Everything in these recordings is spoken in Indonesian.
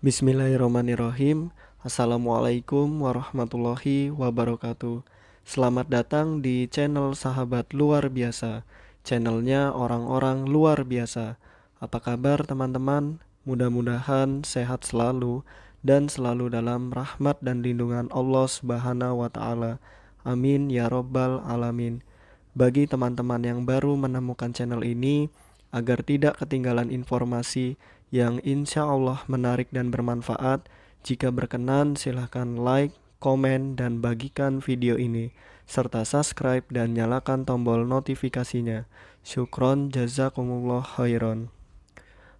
Bismillahirrahmanirrahim. Assalamualaikum warahmatullahi wabarakatuh. Selamat datang di channel Sahabat Luar Biasa. Channelnya orang-orang luar biasa. Apa kabar teman-teman? Mudah-mudahan sehat selalu dan selalu dalam rahmat dan lindungan Allah Subhanahu wa taala. Amin ya robbal alamin. Bagi teman-teman yang baru menemukan channel ini, agar tidak ketinggalan informasi yang insya Allah menarik dan bermanfaat, jika berkenan silahkan like, komen, dan bagikan video ini, serta subscribe dan nyalakan tombol notifikasinya. Syukron jazakumullah khairan.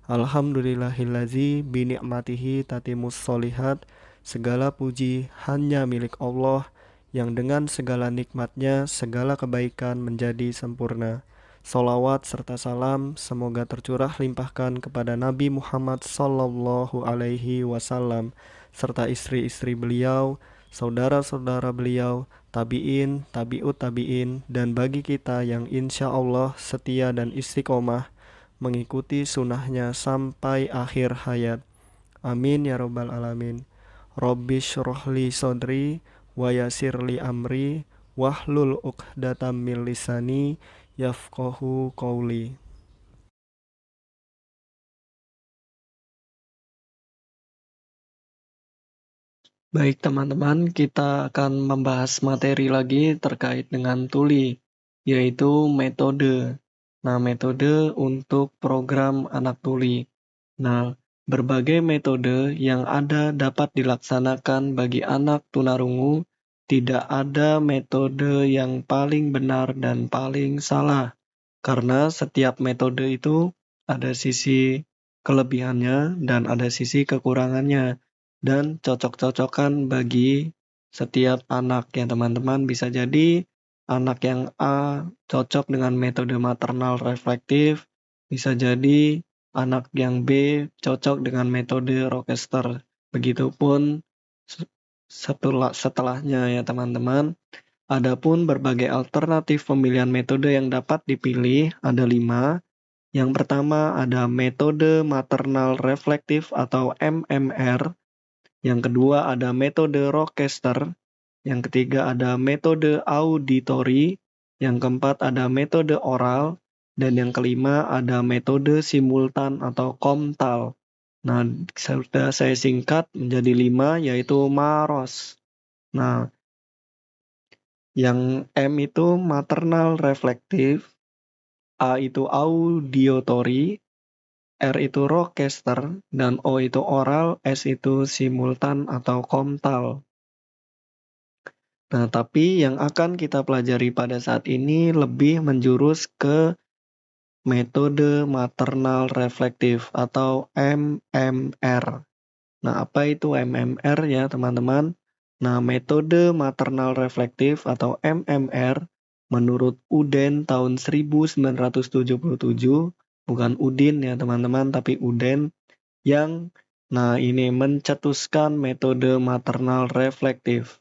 Alhamdulillahillazi bini'matihi tatimus solihat. Segala puji hanya milik Allah, yang dengan segala nikmatnya segala kebaikan menjadi sempurna. Salawat serta salam semoga tercurah limpahkan kepada Nabi Muhammad Sallallahu Alaihi Wasallam serta istri-istri beliau, saudara-saudara beliau, tabi'in, tabi'ut tabi'in, dan bagi kita yang insya Allah setia dan istiqomah mengikuti sunnahnya sampai akhir hayat. Amin ya robbal alamin. Rabbi syrohli sodri wa yasirli amri wahlul uqdatam min lisani yafqahu qawli. Baik teman-teman, kita akan membahas materi lagi terkait dengan tuli, yaitu metode. Nah, metode untuk program anak tuli. Nah, berbagai metode yang ada dapat dilaksanakan bagi anak tunarungu. Tidak ada metode yang paling benar dan paling salah, karena setiap metode itu ada sisi kelebihannya dan ada sisi kekurangannya, dan cocok-cocokan bagi setiap anak ya teman-teman. Bisa jadi anak yang A cocok dengan metode maternal reflektif, bisa jadi anak yang B cocok dengan metode Rochester. Begitupun setelahnya ya teman-teman. Adapun berbagai alternatif pemilihan metode yang dapat dipilih ada 5. Yang pertama ada metode maternal reflektif atau MMR. Yang kedua ada metode Rochester. Yang ketiga ada metode auditory. Yang keempat ada metode oral. Dan yang kelima ada metode simultan atau komtal. Nah, sudah saya singkat menjadi 5, yaitu MAROS. Nah, yang M itu maternal reflektif, A itu auditory, R itu Rochester, dan O itu oral, S itu simultan atau komtal. Nah, tapi yang akan kita pelajari pada saat ini lebih menjurus ke metode maternal reflektif atau MMR. Nah, apa itu MMR ya teman-teman? Nah, metode maternal reflektif atau MMR menurut Uden tahun 1977, bukan Udin ya teman-teman, tapi Uden, yang ini mencetuskan metode maternal reflektif,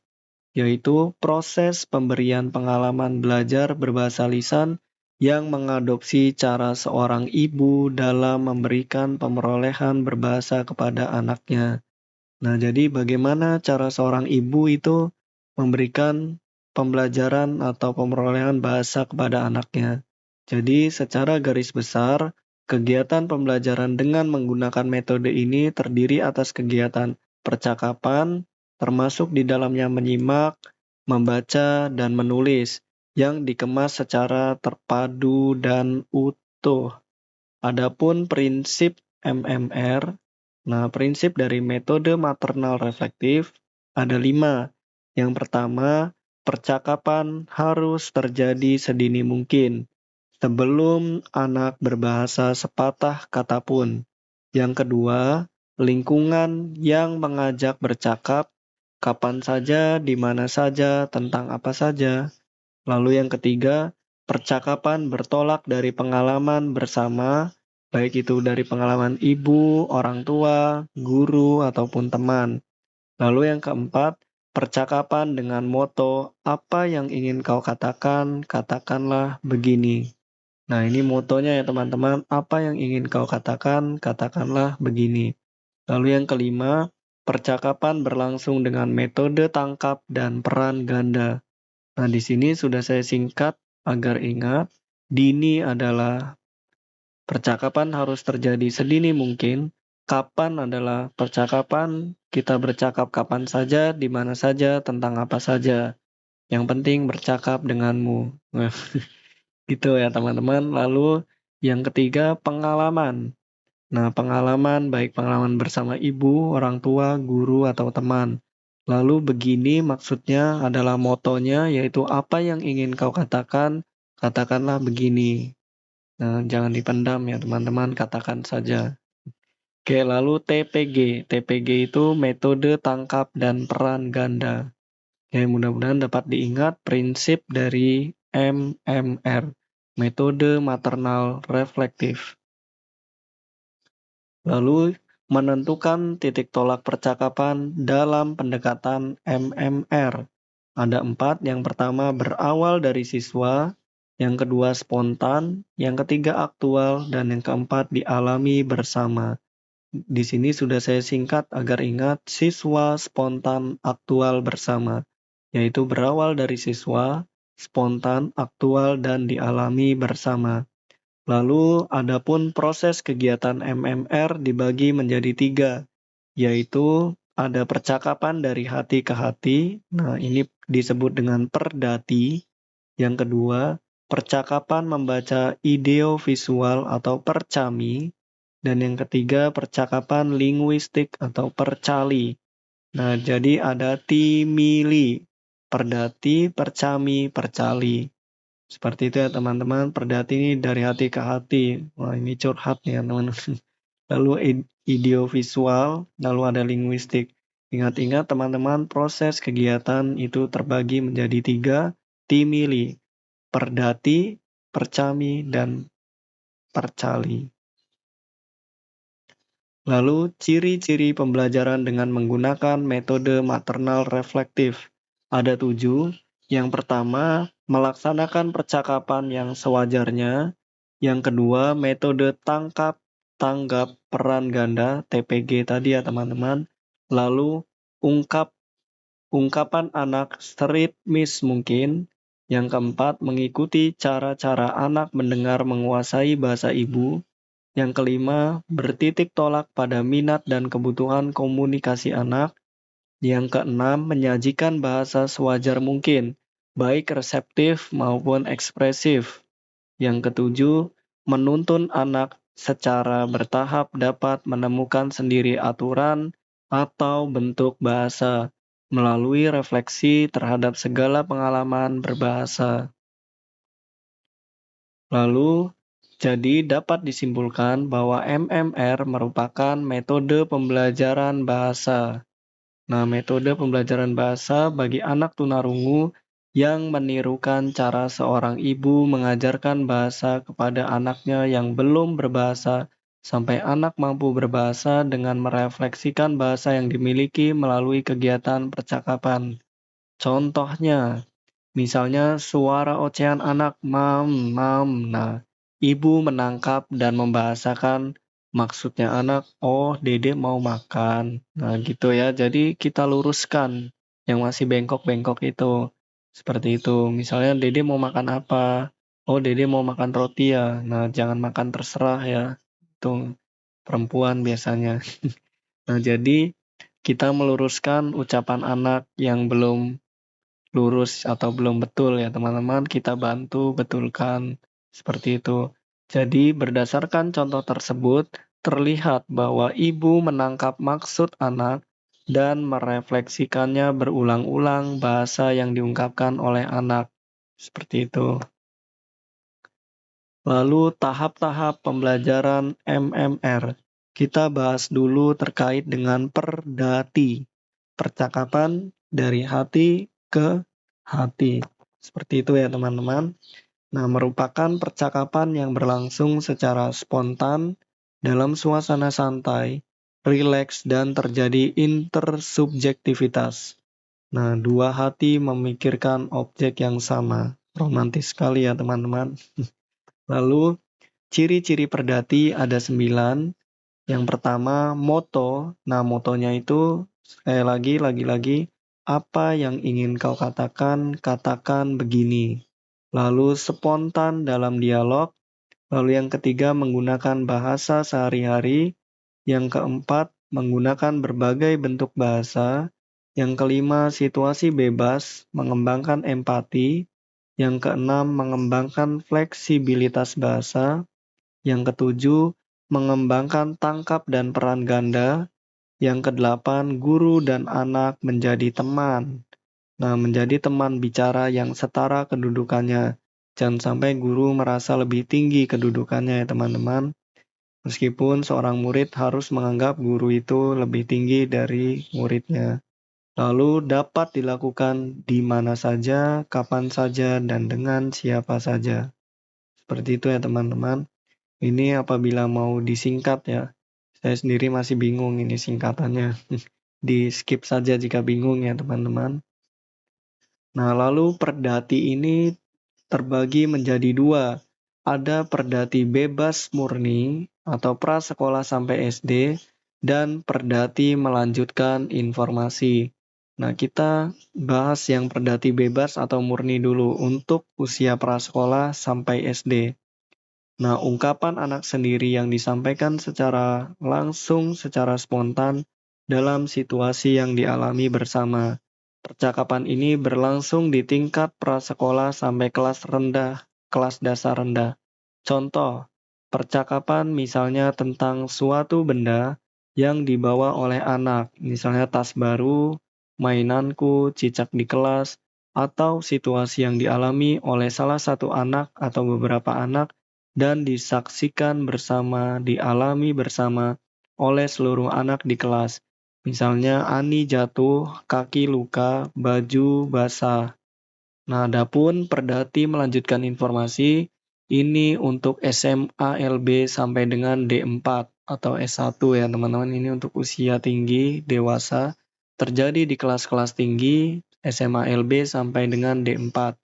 yaitu proses pemberian pengalaman belajar berbahasa lisan yang mengadopsi cara seorang ibu dalam memberikan pemerolehan berbahasa kepada anaknya. Nah, jadi bagaimana cara seorang ibu itu memberikan pembelajaran atau pemerolehan bahasa kepada anaknya. Jadi, secara garis besar, kegiatan pembelajaran dengan menggunakan metode ini terdiri atas kegiatan percakapan, termasuk di dalamnya menyimak, membaca, dan menulis, yang dikemas secara terpadu dan utuh. Adapun prinsip MMR, prinsip dari metode maternal reflektif ada 5. Yang pertama, percakapan harus terjadi sedini mungkin, sebelum anak berbahasa sepatah kata pun. Yang kedua, lingkungan yang mengajak bercakap, kapan saja, di mana saja, tentang apa saja. Lalu yang ketiga, percakapan bertolak dari pengalaman bersama, baik itu dari pengalaman ibu, orang tua, guru, ataupun teman. Lalu yang keempat, percakapan dengan moto, apa yang ingin kau katakan, katakanlah begini. Nah, ini motonya ya teman-teman, apa yang ingin kau katakan, katakanlah begini. Lalu yang kelima, percakapan berlangsung dengan metode tangkap dan peran ganda. Nah, di sini sudah saya singkat agar ingat, dini adalah percakapan harus terjadi sedini mungkin. Kapan adalah percakapan, kita bercakap kapan saja, di mana saja, tentang apa saja. Yang penting bercakap denganmu. Nah, gitu ya teman-teman. Lalu yang ketiga, pengalaman. Nah, pengalaman baik pengalaman bersama ibu, orang tua, guru, atau teman. Lalu begini maksudnya adalah motonya, yaitu apa yang ingin kau katakan, katakanlah begini. Nah, jangan dipendam ya teman-teman, katakan saja. Oke, lalu TPG. TPG itu metode tangkap dan peran ganda. Oke, mudah-mudahan dapat diingat prinsip dari MMR, metode maternal reflektif. Lalu, menentukan titik tolak percakapan dalam pendekatan MMR. Ada 4, yang pertama berawal dari siswa, yang kedua spontan, yang ketiga aktual, dan yang keempat dialami bersama. Di sini sudah saya singkat agar ingat siswa, spontan, aktual bersama, yaitu berawal dari siswa, spontan, aktual, dan dialami bersama. Lalu, adapun proses kegiatan MMR dibagi menjadi 3, yaitu ada percakapan dari hati ke hati. Nah, ini disebut dengan perdati. Yang kedua, percakapan membaca ideo visual atau percami. Dan yang ketiga, percakapan linguistik atau percali. Nah, jadi ada timili, perdati, percami, percali. Seperti itu ya teman-teman, perdati ini dari hati ke hati. Wah, ini curhat nih ya teman-teman. Lalu ideovisual, lalu ada linguistik. Ingat-ingat teman-teman, proses kegiatan itu terbagi menjadi 3, timili, perdati, percami, dan percali. Lalu, ciri-ciri pembelajaran dengan menggunakan metode maternal reflektif. Ada 7. Yang pertama, melaksanakan percakapan yang sewajarnya. Yang kedua, metode tangkap, tanggap, peran ganda, TPG tadi ya teman-teman. Lalu, ungkapan anak streetmis mungkin. Yang keempat, mengikuti cara-cara anak mendengar menguasai bahasa ibu. Yang kelima, bertitik tolak pada minat dan kebutuhan komunikasi anak. Yang keenam, menyajikan bahasa sewajar mungkin, baik reseptif maupun ekspresif. Yang ketujuh, menuntun anak secara bertahap dapat menemukan sendiri aturan atau bentuk bahasa melalui refleksi terhadap segala pengalaman berbahasa. Lalu, jadi dapat disimpulkan bahwa MMR merupakan metode pembelajaran bahasa. Nah, metode pembelajaran bahasa bagi anak tunarungu yang menirukan cara seorang ibu mengajarkan bahasa kepada anaknya yang belum berbahasa sampai anak mampu berbahasa dengan merefleksikan bahasa yang dimiliki melalui kegiatan percakapan. Contohnya, misalnya suara ocehan anak mam, mam. Nah, ibu menangkap dan membahasakan maksudnya anak, oh Dede mau makan. Nah, gitu ya. Jadi kita luruskan yang masih bengkok-bengkok itu. Seperti itu. Misalnya Dede mau makan apa? Oh, Dede mau makan roti ya. Nah, jangan makan terserah ya. Itu perempuan biasanya. Nah, jadi kita meluruskan ucapan anak yang belum lurus atau belum betul ya teman-teman, kita bantu betulkan seperti itu. Jadi berdasarkan contoh tersebut, terlihat bahwa ibu menangkap maksud anak dan merefleksikannya berulang-ulang bahasa yang diungkapkan oleh anak. Seperti itu. Lalu tahap-tahap pembelajaran MMR. Kita bahas dulu terkait dengan perdati. Percakapan dari hati ke hati. Seperti itu ya teman-teman. Nah, merupakan percakapan yang berlangsung secara spontan dalam suasana santai, rileks, dan terjadi intersubjektivitas. Nah, dua hati memikirkan objek yang sama. Romantis sekali ya teman-teman. Lalu, ciri-ciri perdati ada 9. Yang pertama, moto. Nah, motonya itu sekali lagi, apa yang ingin kau katakan, katakan begini. Lalu spontan dalam dialog. Lalu yang ketiga, menggunakan bahasa sehari-hari. Yang keempat, menggunakan berbagai bentuk bahasa. Yang kelima, situasi bebas, mengembangkan empati. Yang keenam, mengembangkan fleksibilitas bahasa. Yang ketujuh, mengembangkan tangkap dan peran ganda. Yang kedelapan, guru dan anak menjadi teman. Nah, menjadi teman bicara yang setara kedudukannya. Jangan sampai guru merasa lebih tinggi kedudukannya ya teman-teman. Meskipun seorang murid harus menganggap guru itu lebih tinggi dari muridnya. Lalu dapat dilakukan di mana saja, kapan saja, dan dengan siapa saja. Seperti itu ya teman-teman. Ini apabila mau disingkat ya. Saya sendiri masih bingung ini singkatannya. Di skip saja jika bingung ya teman-teman. Nah, lalu perdati ini terbagi menjadi dua. Ada perdati bebas murni atau prasekolah sampai SD dan perdati melanjutkan informasi. Nah, kita bahas yang perdati bebas atau murni dulu untuk usia prasekolah sampai SD. Nah, ungkapan anak sendiri yang disampaikan secara langsung, secara spontan dalam situasi yang dialami bersama. Percakapan ini berlangsung di tingkat prasekolah sampai kelas rendah, kelas dasar rendah. Contoh, percakapan misalnya tentang suatu benda yang dibawa oleh anak, misalnya tas baru, mainanku, cicak di kelas, atau situasi yang dialami oleh salah satu anak atau beberapa anak dan disaksikan bersama, dialami bersama oleh seluruh anak di kelas. Misalnya Ani jatuh, kaki luka, baju basah. Nah, adapun perdati melanjutkan informasi ini untuk SMA LB sampai dengan D4 atau S1 ya teman-teman. Ini untuk usia tinggi, dewasa. Terjadi di kelas-kelas tinggi SMA LB sampai dengan D4.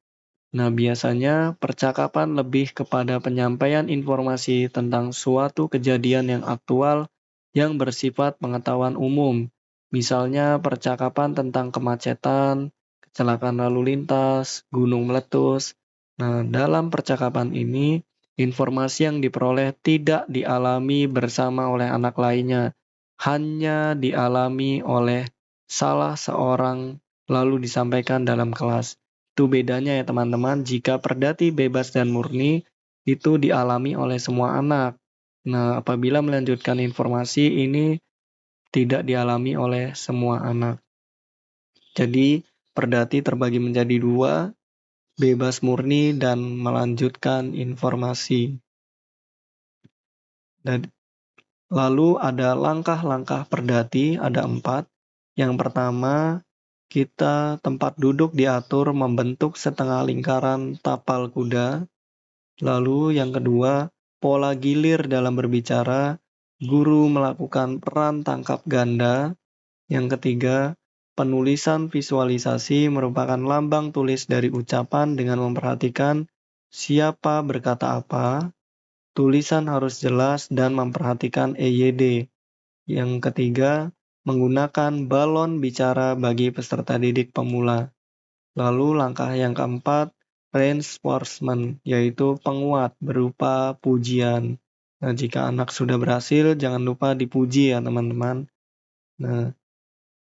Nah, biasanya percakapan lebih kepada penyampaian informasi tentang suatu kejadian yang aktual yang bersifat pengetahuan umum. Misalnya percakapan tentang kemacetan, kecelakaan lalu lintas, gunung meletus. Nah, dalam percakapan ini, informasi yang diperoleh tidak dialami bersama oleh anak lainnya, hanya dialami oleh salah seorang lalu disampaikan dalam kelas. Itu bedanya ya teman-teman, jika perdati bebas dan murni itu dialami oleh semua anak. Nah, apabila melanjutkan informasi ini tidak dialami oleh semua anak. Jadi, perdati terbagi menjadi dua, bebas murni dan melanjutkan informasi. Dan lalu ada langkah-langkah perdati, ada 4. Yang pertama, kita tempat duduk diatur membentuk setengah lingkaran tapal kuda. Lalu yang kedua, pola gilir dalam berbicara, guru melakukan peran tangkap ganda. Yang ketiga, penulisan visualisasi merupakan lambang tulis dari ucapan dengan memperhatikan siapa berkata apa. Tulisan harus jelas dan memperhatikan EYD. Yang ketiga, menggunakan balon bicara bagi peserta didik pemula. Lalu langkah yang keempat, reinforcement, yaitu penguat berupa pujian. Nah, jika anak sudah berhasil, jangan lupa dipuji ya teman-teman. Nah,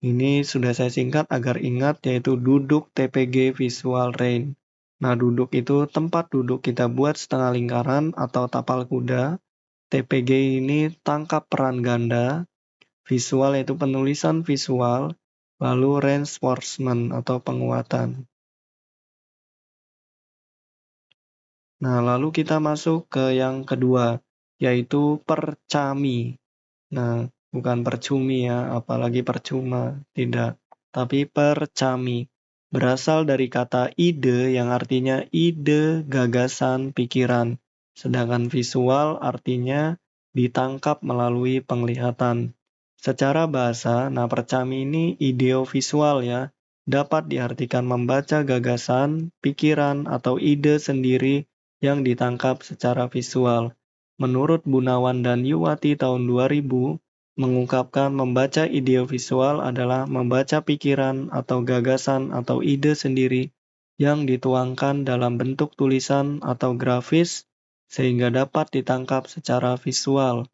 ini sudah saya singkat agar ingat, yaitu duduk TPG Visual Rain. Nah, duduk itu tempat duduk kita buat setengah lingkaran atau tapal kuda. TPG ini tangkap peran ganda. Visual yaitu penulisan visual. Lalu reinforcement atau penguatan. Nah, lalu kita masuk ke yang kedua, yaitu percami. Nah, bukan percumi ya, apalagi percuma, tidak. Tapi percami. Berasal dari kata ide yang artinya ide, gagasan, pikiran. Sedangkan visual artinya ditangkap melalui penglihatan. Secara bahasa, nah percami ini ideovisual ya, dapat diartikan membaca gagasan, pikiran, atau ide sendiri yang ditangkap secara visual. menurut Bunawan dan Yuwati tahun 2000, mengungkapkan membaca ide visual adalah membaca pikiran atau gagasan atau ide sendiri yang dituangkan dalam bentuk tulisan atau grafis sehingga dapat ditangkap secara visual.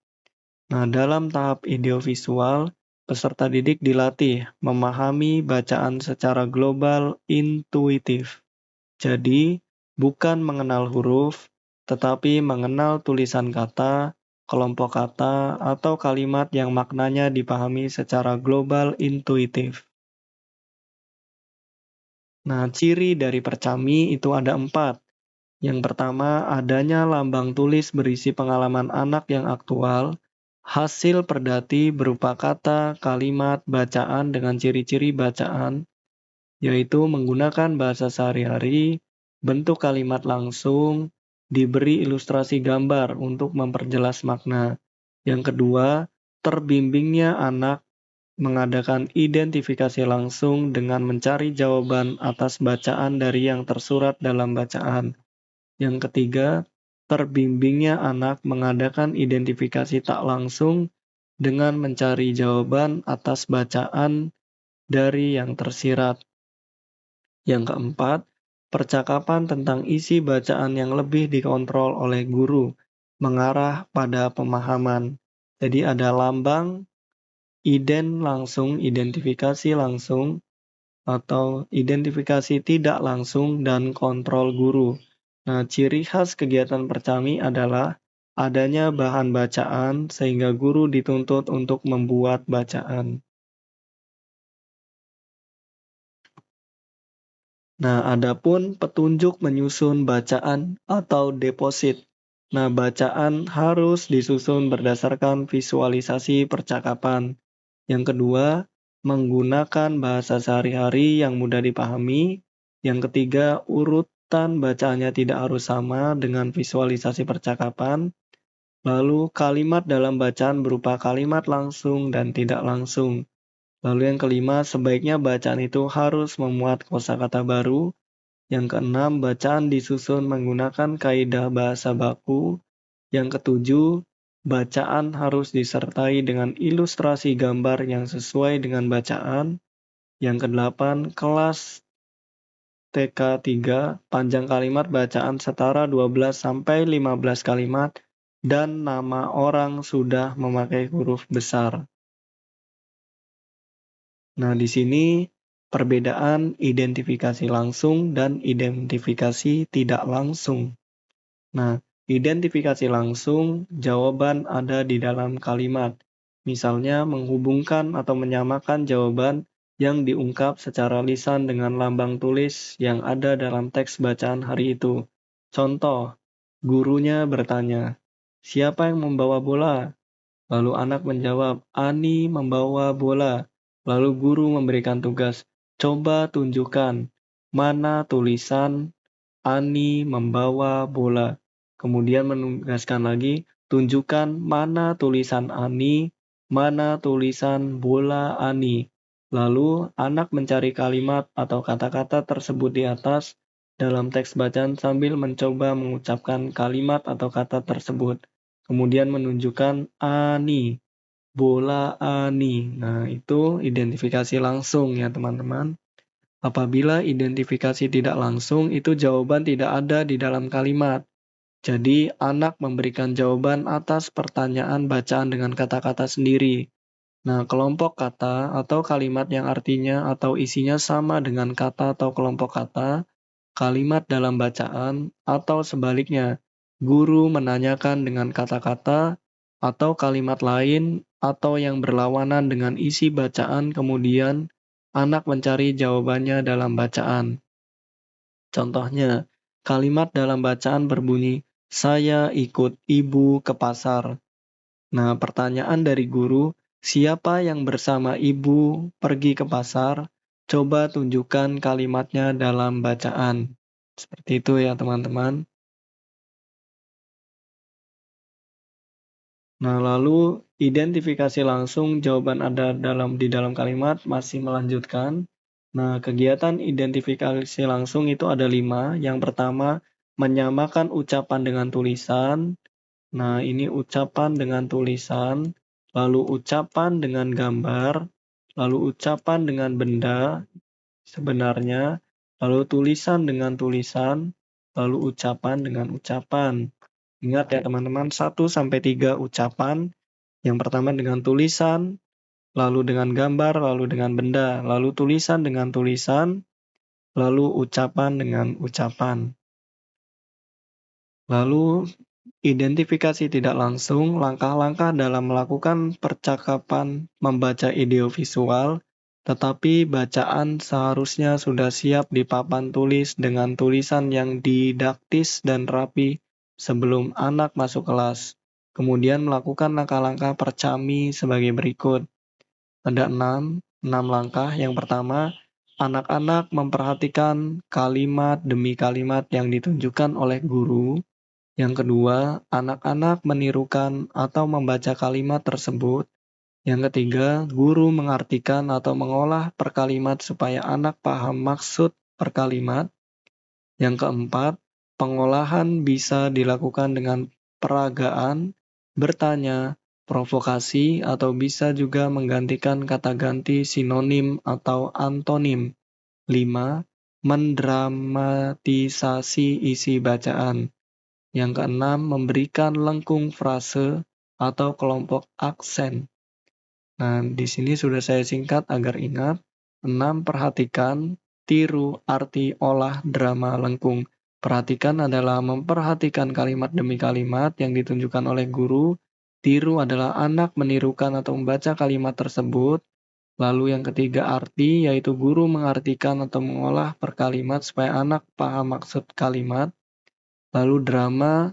Nah, dalam tahap audiovisual, peserta didik dilatih memahami bacaan secara global intuitif. Jadi, bukan mengenal huruf, tetapi mengenal tulisan kata, kelompok kata, atau kalimat yang maknanya dipahami secara global intuitif. Nah, ciri dari percami itu ada 4. Yang pertama, adanya lambang tulis berisi pengalaman anak yang aktual, hasil perdati berupa kata, kalimat, bacaan dengan ciri-ciri bacaan, yaitu menggunakan bahasa sehari-hari, bentuk kalimat langsung, diberi ilustrasi gambar untuk memperjelas makna. Yang kedua, terbimbingnya anak mengadakan identifikasi langsung dengan mencari jawaban atas bacaan dari yang tersurat dalam bacaan. Yang ketiga, terbimbingnya anak mengadakan identifikasi tak langsung dengan mencari jawaban atas bacaan dari yang tersirat. Yang keempat, percakapan tentang isi bacaan yang lebih dikontrol oleh guru, mengarah pada pemahaman. Jadi ada lambang, identifikasi langsung, atau identifikasi tidak langsung, dan kontrol guru. Nah, ciri khas kegiatan percami adalah adanya bahan bacaan sehingga guru dituntut untuk membuat bacaan. Nah, adapun petunjuk menyusun bacaan atau deposit. Nah, bacaan harus disusun berdasarkan visualisasi percakapan. Yang kedua, menggunakan bahasa sehari-hari yang mudah dipahami. Yang ketiga, urutan bacaannya tidak harus sama dengan visualisasi percakapan. Lalu, kalimat dalam bacaan berupa kalimat langsung dan tidak langsung. Lalu yang kelima, sebaiknya bacaan itu harus memuat kosakata baru. Yang keenam, bacaan disusun menggunakan kaidah bahasa baku. Yang ketujuh, bacaan harus disertai dengan ilustrasi gambar yang sesuai dengan bacaan. Yang kedelapan, kelas TK3, panjang kalimat bacaan setara 12-15 kalimat dan nama orang sudah memakai huruf besar. Nah, di sini perbedaan identifikasi langsung dan identifikasi tidak langsung. Nah, identifikasi langsung, jawaban ada di dalam kalimat. Misalnya, menghubungkan atau menyamakan jawaban yang diungkap secara lisan dengan lambang tulis yang ada dalam teks bacaan hari itu. Contoh, gurunya bertanya, "Siapa yang membawa bola?" Lalu anak menjawab, "Ani membawa bola." Lalu guru memberikan tugas, "Coba tunjukkan mana tulisan Ani membawa bola." Kemudian menugaskan lagi, "Tunjukkan mana tulisan Ani, mana tulisan bola Ani." Lalu anak mencari kalimat atau kata-kata tersebut di atas dalam teks bacaan sambil mencoba mengucapkan kalimat atau kata tersebut. Kemudian menunjukkan Ani, bola Ani. Nah, itu identifikasi langsung ya teman-teman. Apabila identifikasi tidak langsung, itu jawaban tidak ada di dalam kalimat. Jadi, anak memberikan jawaban atas pertanyaan bacaan dengan kata-kata sendiri. Nah, kelompok kata atau kalimat yang artinya atau isinya sama dengan kata atau kelompok kata, kalimat dalam bacaan, atau sebaliknya, guru menanyakan dengan kata-kata atau kalimat lain atau yang berlawanan dengan isi bacaan, kemudian anak mencari jawabannya dalam bacaan. Contohnya, kalimat dalam bacaan berbunyi, "Saya ikut ibu ke pasar." Nah, pertanyaan dari guru, "Siapa yang bersama ibu pergi ke pasar?" Coba tunjukkan kalimatnya dalam bacaan. Seperti itu ya, teman-teman. Nah, lalu identifikasi langsung jawaban ada di dalam kalimat masih melanjutkan. Nah, kegiatan identifikasi langsung itu ada 5. Yang pertama, menyamakan ucapan dengan tulisan. Nah, ini ucapan dengan tulisan, lalu ucapan dengan gambar, lalu ucapan dengan benda sebenarnya, lalu tulisan dengan tulisan, lalu ucapan dengan ucapan. Ingat ya teman-teman, 1 sampai 3 ucapan. Yang pertama dengan tulisan, lalu dengan gambar, lalu dengan benda, lalu tulisan dengan tulisan, lalu ucapan dengan ucapan. Lalu identifikasi tidak langsung, langkah-langkah dalam melakukan percakapan membaca audiovisual, tetapi bacaan seharusnya sudah siap di papan tulis dengan tulisan yang didaktis dan rapi sebelum anak masuk kelas. Kemudian melakukan langkah-langkah percami sebagai berikut. Ada 6 langkah. Yang pertama, anak-anak memperhatikan kalimat demi kalimat yang ditunjukkan oleh guru. Yang kedua, anak-anak menirukan atau membaca kalimat tersebut. Yang ketiga, guru mengartikan atau mengolah per kalimat supaya anak paham maksud per kalimat. Yang keempat, pengolahan bisa dilakukan dengan peragaan, bertanya, provokasi, atau bisa juga menggantikan kata ganti sinonim atau antonim. 5. Mendramatisasi isi bacaan. Yang keenam, memberikan lengkung frase atau kelompok aksen. Nah, di sini sudah saya singkat agar ingat. 6. Perhatikan, tiru, arti, olah, drama, lengkung. Perhatikan adalah memperhatikan kalimat demi kalimat yang ditunjukkan oleh guru. Tiru adalah anak menirukan atau membaca kalimat tersebut. Lalu yang ketiga arti, yaitu guru mengartikan atau mengolah per kalimat supaya anak paham maksud kalimat. Lalu drama,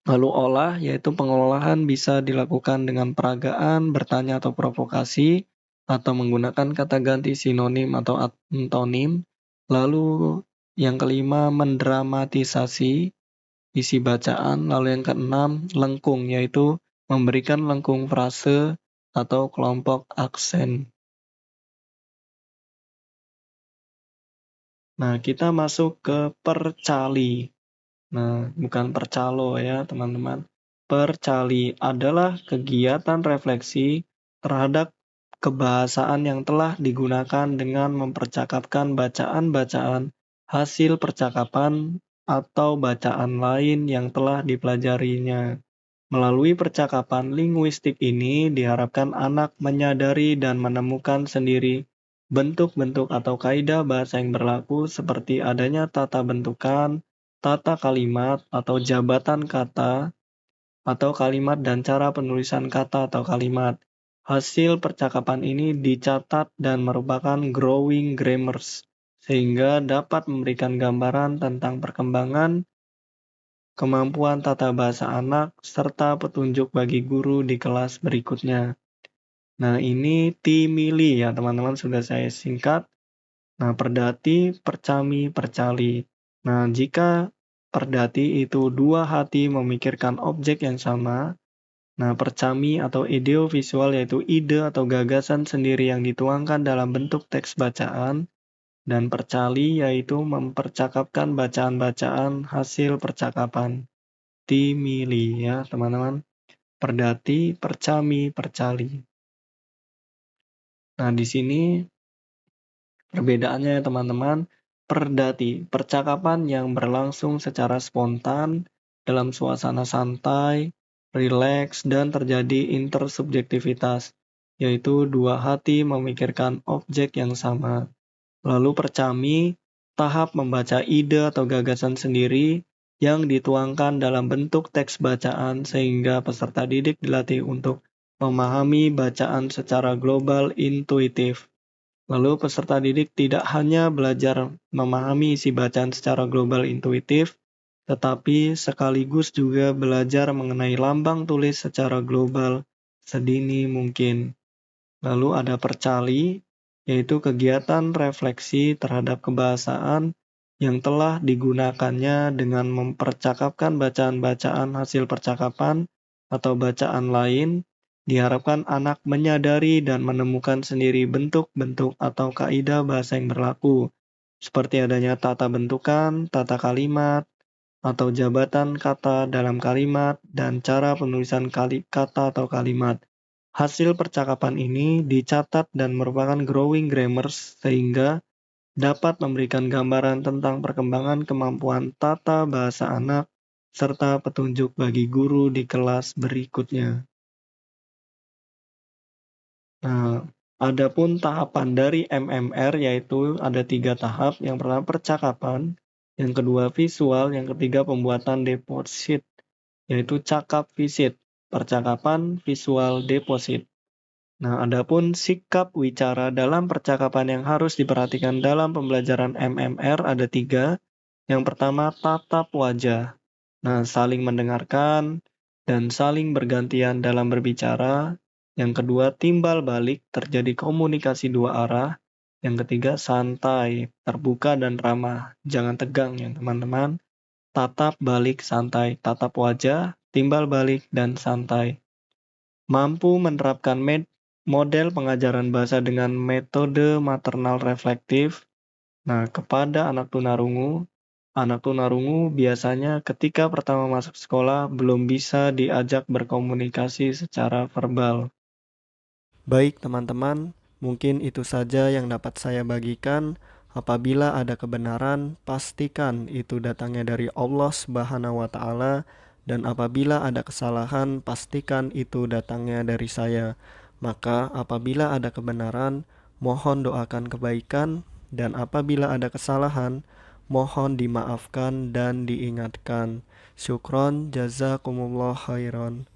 lalu olah, yaitu pengolahan bisa dilakukan dengan peragaan, bertanya atau provokasi, atau menggunakan kata ganti sinonim atau antonim. Lalu yang kelima, mendramatisasi isi bacaan. Lalu yang keenam, lengkung, yaitu memberikan lengkung frase atau kelompok aksen. Nah, kita masuk ke percali. Nah, bukan percalo ya, teman-teman. Percali adalah kegiatan refleksi terhadap kebahasaan yang telah digunakan dengan mempercakapkan bacaan-bacaan hasil percakapan atau bacaan lain yang telah dipelajarinya. Melalui percakapan linguistik ini diharapkan anak menyadari dan menemukan sendiri bentuk-bentuk atau kaidah bahasa yang berlaku seperti adanya tata bentukan, tata kalimat atau jabatan kata, atau kalimat dan cara penulisan kata atau kalimat. Hasil percakapan ini dicatat dan merupakan growing grammars, sehingga dapat memberikan gambaran tentang perkembangan kemampuan tata bahasa anak, serta petunjuk bagi guru di kelas berikutnya. Nah, ini timili ya teman-teman, sudah saya singkat. Nah, perdati, percami, percali. Nah, jika perdati itu dua hati memikirkan objek yang sama, nah percami atau audiovisual yaitu ide atau gagasan sendiri yang dituangkan dalam bentuk teks bacaan, dan percali yaitu mempercakapkan bacaan-bacaan hasil percakapan. Timili ya teman-teman. Perdati, percami, percali. Nah, di sini perbedaannya ya teman-teman. Perdati, percakapan yang berlangsung secara spontan dalam suasana santai, rileks, dan terjadi intersubjektivitas, yaitu dua hati memikirkan objek yang sama. Lalu percami, tahap membaca ide atau gagasan sendiri yang dituangkan dalam bentuk teks bacaan sehingga peserta didik dilatih untuk memahami bacaan secara global intuitif. Lalu peserta didik tidak hanya belajar memahami isi bacaan secara global intuitif, tetapi sekaligus juga belajar mengenai lambang tulis secara global sedini mungkin. Lalu ada percali, yaitu kegiatan refleksi terhadap kebahasaan yang telah digunakannya dengan mempercakapkan bacaan-bacaan hasil percakapan atau bacaan lain. Diharapkan anak menyadari dan menemukan sendiri bentuk-bentuk atau kaidah bahasa yang berlaku, seperti adanya tata bentukan, tata kalimat, atau jabatan kata dalam kalimat, dan cara penulisan kata atau kalimat. Hasil percakapan ini dicatat dan merupakan growing grammar sehingga dapat memberikan gambaran tentang perkembangan kemampuan tata bahasa anak serta petunjuk bagi guru di kelas berikutnya. Nah, adapun tahapan dari MMR yaitu ada 3 tahap. Yang pertama percakapan, yang kedua visual, yang ketiga pembuatan deposit, yaitu cakap visit, percakapan, visual, deposit. Nah, adapun sikap wicara dalam percakapan yang harus diperhatikan dalam pembelajaran MMR ada 3. Yang pertama, tatap wajah. Nah, saling mendengarkan dan saling bergantian dalam berbicara. Yang kedua, timbal balik, terjadi komunikasi dua arah. Yang ketiga, santai, terbuka dan ramah. Jangan tegang ya teman-teman. Tatap balik santai, tatap wajah, timbal balik, dan santai. Mampu menerapkan model pengajaran bahasa dengan metode maternal reflektif. Nah, kepada anak tunarungu biasanya ketika pertama masuk sekolah belum bisa diajak berkomunikasi secara verbal. Baik teman-teman, mungkin itu saja yang dapat saya bagikan. Apabila ada kebenaran, pastikan itu datangnya dari Allah Subhanahu wa Ta'ala, dan apabila ada kesalahan, pastikan itu datangnya dari saya. Maka, apabila ada kebenaran, mohon doakan kebaikan, dan apabila ada kesalahan, mohon dimaafkan dan diingatkan. Syukron, jazakumullah khairan.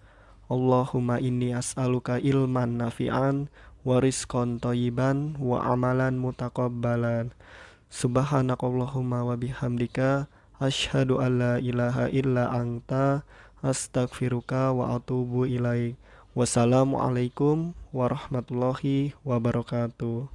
Allahumma inni as'aluka ilman nafi'an wa rizqan thayyiban wa amalan mutaqabbalan. Subhanakallahumma wa bihamdika asyhadu an la ilaha illa anta astaghfiruka wa atubu ilaik. Wassalamualaikum warahmatullahi wabarakatuh.